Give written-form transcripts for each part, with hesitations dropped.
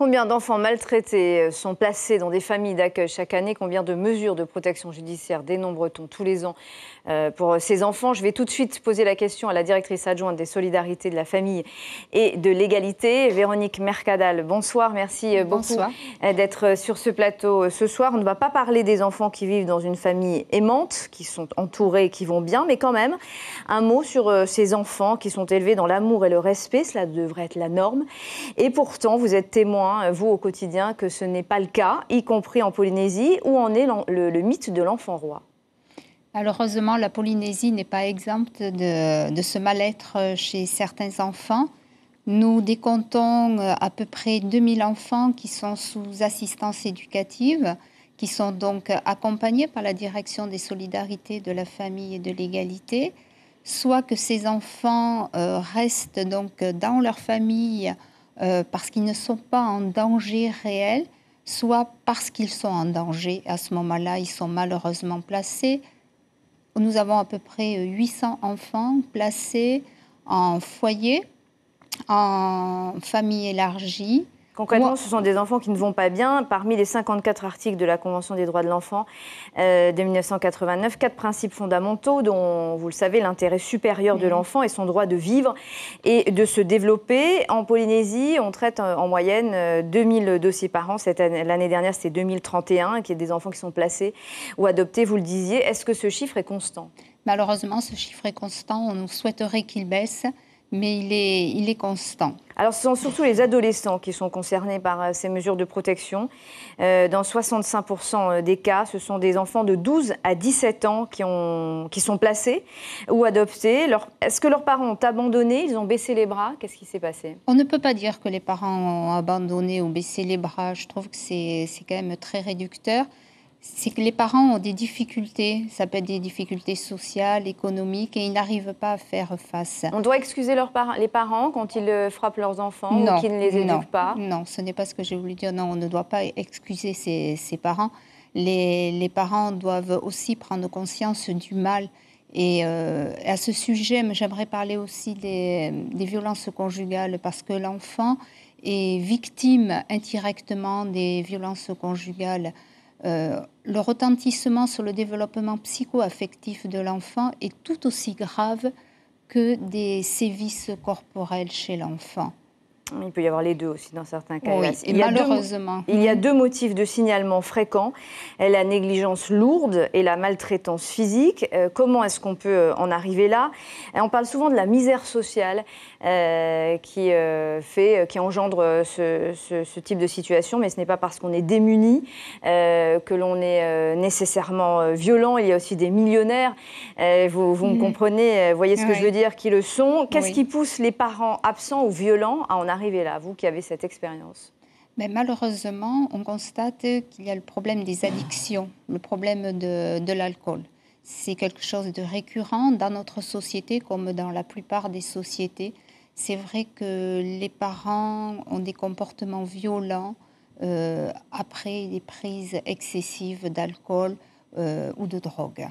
Combien d'enfants maltraités sont placés dans des familles d'accueil chaque année? Combien de mesures de protection judiciaire dénombre-t-on tous les ans pour ces enfants? Je vais tout de suite poser la question à la directrice adjointe des solidarités de la famille et de l'égalité, Véronique Mercadal. Bonsoir, merci beaucoup d'être sur ce plateau ce soir. On ne va pas parler des enfants qui vivent dans une famille aimante, qui sont entourés, qui vont bien, mais quand même, un mot sur ces enfants qui sont élevés dans l'amour et le respect. Cela devrait être la norme. Et pourtant, vous êtes témoin, vous, au quotidien, que ce n'est pas le cas, y compris en Polynésie, où en est le mythe de l'enfant roi. Malheureusement, la Polynésie n'est pas exempte de ce mal-être chez certains enfants. Nous décomptons à peu près 2000 enfants qui sont sous assistance éducative, qui sont donc accompagnés par la direction des solidarités de la famille et de l'égalité, soit que ces enfants restent donc dans leur famille parce qu'ils ne sont pas en danger réel, soit parce qu'ils sont en danger. À ce moment-là, ils sont malheureusement placés. Nous avons à peu près 800 enfants placés en foyer, en famille élargie. Concrètement, ce sont des enfants qui ne vont pas bien. Parmi les 54 articles de la Convention des droits de l'enfant de 1989, 4 principes fondamentaux dont, vous le savez, l'intérêt supérieur de l'enfant et son droit de vivre et de se développer. En Polynésie, on traite en moyenne 2000 dossiers par an. L'année dernière, c'était 2031, qui est des enfants qui sont placés ou adoptés, vous le disiez. Est-ce que ce chiffre est constant? Malheureusement, ce chiffre est constant. On souhaiterait qu'il baisse, mais il est constant. Alors, ce sont surtout les adolescents qui sont concernés par ces mesures de protection. Dans 65% des cas, ce sont des enfants de 12 à 17 ans qui sont placés ou adoptés. Est-ce que leurs parents ont abandonné? Ils ont baissé les bras? Qu'est-ce qui s'est passé? On ne peut pas dire que les parents ont abandonné ou baissé les bras. Je trouve que c'est quand même très réducteur. C'est que les parents ont des difficultés, ça peut être des difficultés sociales, économiques, et ils n'arrivent pas à faire face. On doit excuser les parents quand ils frappent leurs enfants ou qu'ils ne les éduquent pas? Non, ce n'est pas ce que j'ai voulu dire. Non, on ne doit pas excuser ces parents. Les parents doivent aussi prendre conscience du mal. Et à ce sujet, j'aimerais parler aussi des violences conjugales, parce que l'enfant est victime indirectement des violences conjugales. Le retentissement sur le développement psycho-affectif de l'enfant est tout aussi grave que des sévices corporels chez l'enfant. Il peut y avoir les deux aussi dans certains cas. Oui, malheureusement. Il y a deux motifs de signalement fréquents, la négligence lourde et la maltraitance physique. Comment est-ce qu'on peut en arriver là? On parle souvent de la misère sociale qui engendre ce type de situation, mais ce n'est pas parce qu'on est démuni que l'on est nécessairement violent. Il y a aussi des millionnaires, vous me comprenez, voyez ce que je veux dire, qui le sont. Qu'est-ce qui pousse les parents absents ou violents à en arriver là, vous qui avez cette expérience? Mais malheureusement, on constate qu'il y a le problème des addictions, le problème de l'alcool. C'est quelque chose de récurrent dans notre société comme dans la plupart des sociétés. C'est vrai que les parents ont des comportements violents après des prises excessives d'alcool ou de drogue.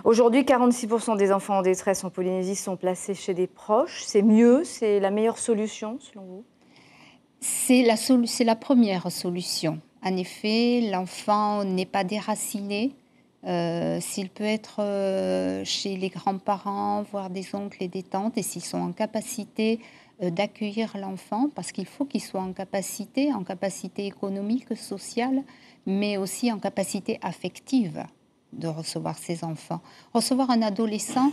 Aujourd'hui, 46% des enfants en détresse en Polynésie sont placés chez des proches. C'est mieux? C'est la meilleure solution, selon vous? C'est la première solution. En effet, l'enfant n'est pas déraciné. S'il peut être chez les grands-parents, voire des oncles et des tantes, et s'ils sont en capacité d'accueillir l'enfant, parce qu'il faut qu'ils soient en capacité économique, sociale, mais aussi en capacité affective de recevoir ces enfants. Recevoir un adolescent,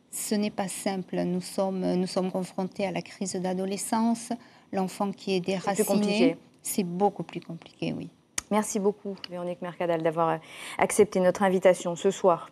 ce n'est pas simple. Nous sommes confrontés à la crise d'adolescence. L'enfant qui est déraciné, c'est beaucoup plus compliqué, oui. Merci beaucoup, Véronique Mercadal, d'avoir accepté notre invitation ce soir.